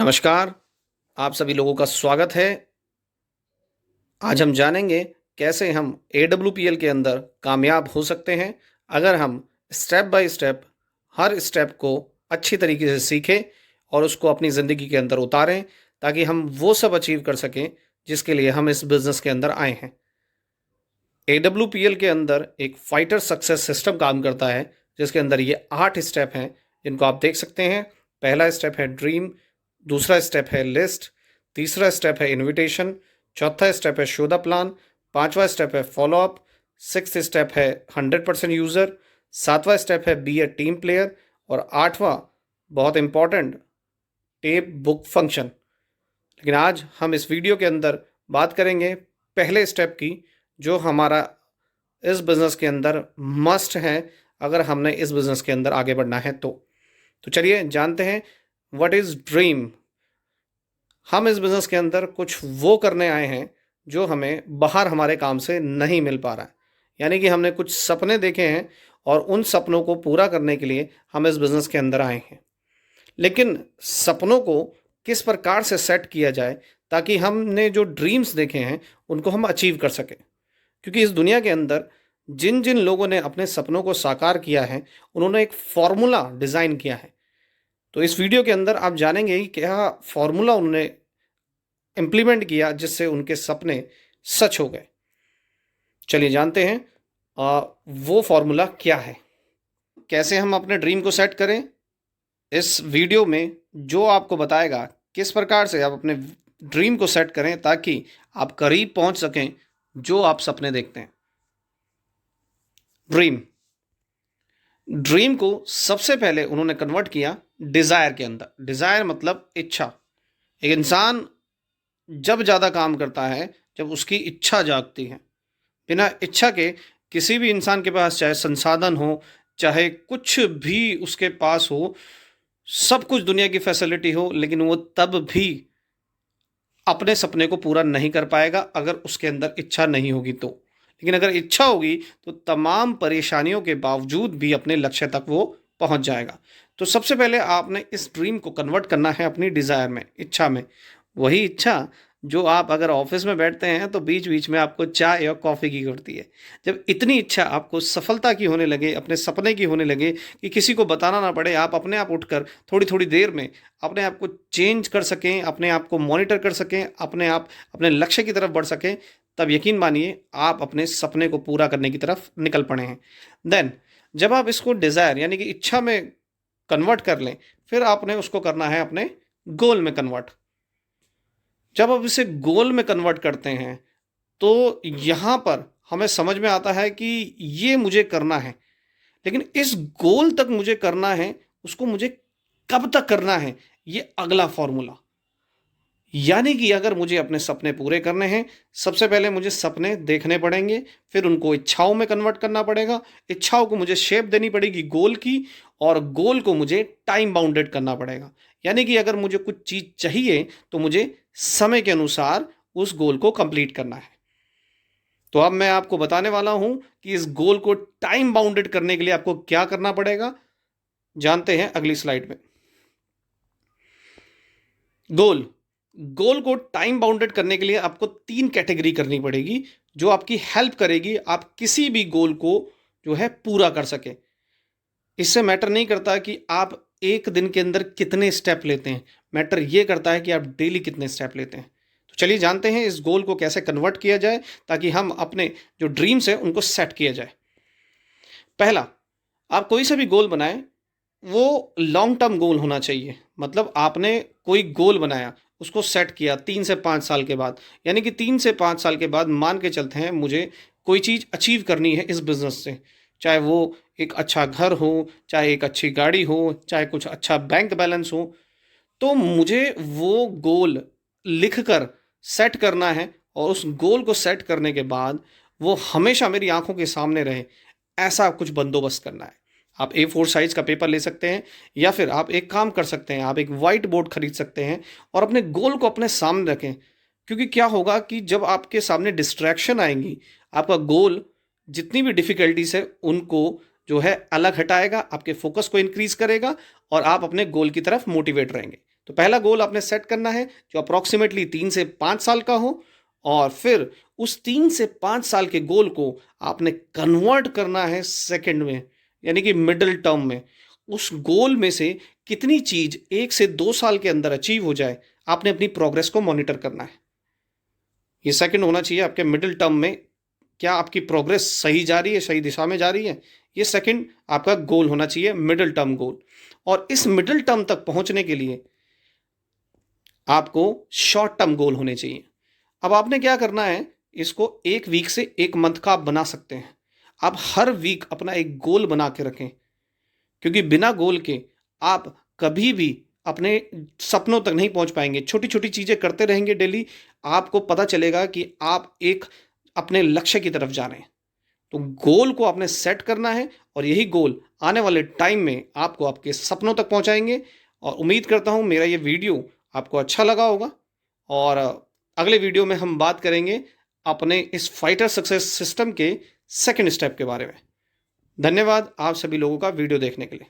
नमस्कार, आप सभी लोगों का स्वागत है। आज हम जानेंगे कैसे हम AWPL के अंदर कामयाब हो सकते हैं अगर हम step by step her step को अच्छी तरीके से सीखें और उसको अपनी ज़िंदगी के अंदर उतारें ताकि हम वो सब अचीव कर सकें जिसके लिए हम इस बिज़नेस के अंदर आए हैं। AWPL के अंदर एक फाइटर सक्सेस सिस्टम काम करता है जिसके अंदर ये 8 स्टेप हैं जिनको आप देख सकते हैं। पहला स्टेप है ड्रीम, दूसरा स्टेप है लिस्ट, तीसरा स्टेप है इनविटेशन, चौथा स्टेप है शो द प्लान, पांचवा स्टेप है फॉलो अप, सिक्स्थ स्टेप है 100% यूज़र, सातवां स्टेप है बी अ टीम प्लेयर और आठवां बहुत इंपॉर्टेंट टेप बुक फंक्शन। लेकिन आज हम इस वीडियो के अंदर बात करेंगे पहले स्टेप की जो हमारा इस बिज़नेस के अंदर मस्ट है अगर हमने इस बिज़नेस के अंदर आगे बढ़ना है तो चलिए जानते हैं व्हाट इज़ ड्रीम। हम इस बिज़नेस के अंदर कुछ वो करने आए हैं जो हमें बाहर हमारे काम से नहीं मिल पा रहा है, यानी कि हमने कुछ सपने देखे हैं और उन सपनों को पूरा करने के लिए हम इस बिज़नेस के अंदर आए हैं। लेकिन सपनों को किस प्रकार से सेट किया जाए ताकि हमने जो ड्रीम्स देखे हैं उनको हम अचीव कर सकें, क्योंकि इस दुनिया के अंदर जिन जिन लोगों ने अपने सपनों को साकार किया है उन्होंने एक फॉर्मूला डिज़ाइन किया है। तो इस वीडियो के अंदर आप जानेंगे कि क्या फॉर्मूला उन्होंने इम्प्लीमेंट किया जिससे उनके सपने सच हो गए। चलिए जानते हैं वो फॉर्मूला क्या है, कैसे हम अपने ड्रीम को सेट करें। इस वीडियो में जो आपको बताएगा किस प्रकार से आप अपने ड्रीम को सेट करें ताकि आप करीब पहुंच सकें जो आप सपने देखते हैं। ड्रीम ड्रीम को सबसे पहले उन्होंने कन्वर्ट किया डिज़ायर के अंदर। डिज़ायर मतलब इच्छा। एक इंसान जब ज़्यादा काम करता है जब उसकी इच्छा जागती है। बिना इच्छा के किसी भी इंसान के पास चाहे संसाधन हो, चाहे कुछ भी उसके पास हो, सब कुछ दुनिया की फैसिलिटी हो, लेकिन वो तब भी अपने सपने को पूरा नहीं कर पाएगा अगर उसके अंदर इच्छा नहीं होगी तो। लेकिन अगर इच्छा होगी तो तमाम परेशानियों के बावजूद भी अपने लक्ष्य तक वो पहुंच जाएगा। तो सबसे पहले आपने इस ड्रीम को कन्वर्ट करना है अपनी डिज़ायर में, इच्छा में। वही इच्छा जो आप अगर ऑफिस में बैठते हैं तो बीच बीच में आपको चाय या कॉफ़ी की करती है। जब इतनी इच्छा आपको सफलता की होने लगे, अपने सपने की होने लगे कि किसी को बताना ना पड़े, आप अपने आप उठकर थोड़ी थोड़ी देर में अपने आप को चेंज कर सकें, अपने आप को मॉनिटर कर सकें, अपने आप अपने लक्ष्य की तरफ बढ़ सकें, तब यकीन मानिए आप अपने सपने को पूरा करने की तरफ निकल पड़े हैं। देन जब आप इसको डिज़ायर यानी कि इच्छा में कन्वर्ट कर लें, फिर आपने उसको करना है अपने गोल में कन्वर्ट। जब आप इसे गोल में कन्वर्ट करते हैं तो यहाँ पर हमें समझ में आता है कि ये मुझे करना है, लेकिन इस गोल तक मुझे करना है, उसको मुझे कब तक करना है, ये अगला फॉर्मूला। यानी कि अगर मुझे अपने सपने पूरे करने हैं, सबसे पहले मुझे सपने देखने पड़ेंगे, फिर उनको इच्छाओं में कन्वर्ट करना पड़ेगा, इच्छाओं को मुझे शेप देनी पड़ेगी गोल की, और गोल को मुझे टाइम बाउंडेड करना पड़ेगा। यानी कि अगर मुझे कुछ चीज़ चाहिए तो मुझे समय के अनुसार उस गोल को कंप्लीट करना है। तो अब मैं आपको बताने वाला हूं कि इस गोल को टाइम बाउंडेड करने के लिए आपको क्या करना पड़ेगा। जानते हैं अगली स्लाइड में। गोल गोल को टाइम बाउंडेड करने के लिए आपको 3 कैटेगरी करनी पड़ेगी जो आपकी हेल्प करेगी आप किसी भी गोल को जो है पूरा कर सके। इससे मैटर नहीं करता कि आप एक दिन के अंदर कितने स्टेप लेते हैं, मैटर ये करता है कि आप डेली कितने स्टेप लेते हैं। तो चलिए जानते हैं इस गोल को कैसे कन्वर्ट किया जाए ताकि हम अपने जो ड्रीम्स हैं उनको सेट किया जाए। पहला, आप कोई सा भी गोल बनाएं, वो लॉन्ग टर्म गोल होना चाहिए। मतलब आपने कोई गोल बनाया, उसको सेट किया 3 से 5 साल के बाद, यानी कि 3 से 5 साल के बाद मान के चलते हैं मुझे कोई चीज़ अचीव करनी है इस बिज़नेस से। चाहे वो एक अच्छा घर हो, चाहे एक अच्छी गाड़ी हो, चाहे कुछ अच्छा बैंक बैलेंस हो, तो मुझे वो गोल लिख कर सेट करना है और उस गोल को सेट करने के बाद वो हमेशा मेरी आंखों के सामने रहे, ऐसा कुछ बंदोबस्त करना है। आप A4 साइज़ का पेपर ले सकते हैं या फिर आप एक काम कर सकते हैं, आप एक वाइट बोर्ड खरीद सकते हैं और अपने गोल को अपने सामने रखें। क्योंकि क्या होगा कि जब आपके सामने डिस्ट्रैक्शन आएंगी, आपका गोल जितनी भी डिफ़िकल्टीज़ है उनको जो है अलग हटाएगा, आपके फोकस को इंक्रीज़ करेगा और आप अपने गोल की तरफ मोटिवेट रहेंगे। तो पहला गोल आपने सेट करना है जो अप्रॉक्सीमेटली 3 से 5 साल का हो, और फिर उस 3 से 5 साल के गोल को आपने कन्वर्ट करना है सेकंड में, यानी कि मिडिल टर्म में। उस गोल में से कितनी चीज़ 1 से 2 साल के अंदर अचीव हो जाए, आपने अपनी प्रोग्रेस को मॉनिटर करना है। ये सेकंड होना चाहिए आपके मिडिल टर्म में, क्या आपकी प्रोग्रेस सही जा रही है, सही दिशा में जा रही है। ये सेकंड आपका गोल होना चाहिए, मिडिल टर्म गोल। और इस मिडिल टर्म तक पहुंचने के लिए आपको शॉर्ट टर्म गोल होने चाहिए। अब आपने क्या करना है, इसको 1 वीक से 1 मंथ का आप बना सकते हैं। आप हर वीक अपना एक गोल बना के रखें, क्योंकि बिना गोल के आप कभी भी अपने सपनों तक नहीं पहुंच पाएंगे। छोटी छोटी चीज़ें करते रहेंगे डेली, आपको पता चलेगा कि आप एक अपने लक्ष्य की तरफ जा रहे हैं। तो गोल को आपने सेट करना है, और यही गोल आने वाले टाइम में आपको आपके सपनों तक पहुंचाएंगे। और उम्मीद करता हूं मेरा ये वीडियो आपको अच्छा लगा होगा, और अगले वीडियो में हम बात करेंगे अपने इस फाइटर सक्सेस सिस्टम के सेकंड स्टेप के बारे में। धन्यवाद आप सभी लोगों का वीडियो देखने के लिए।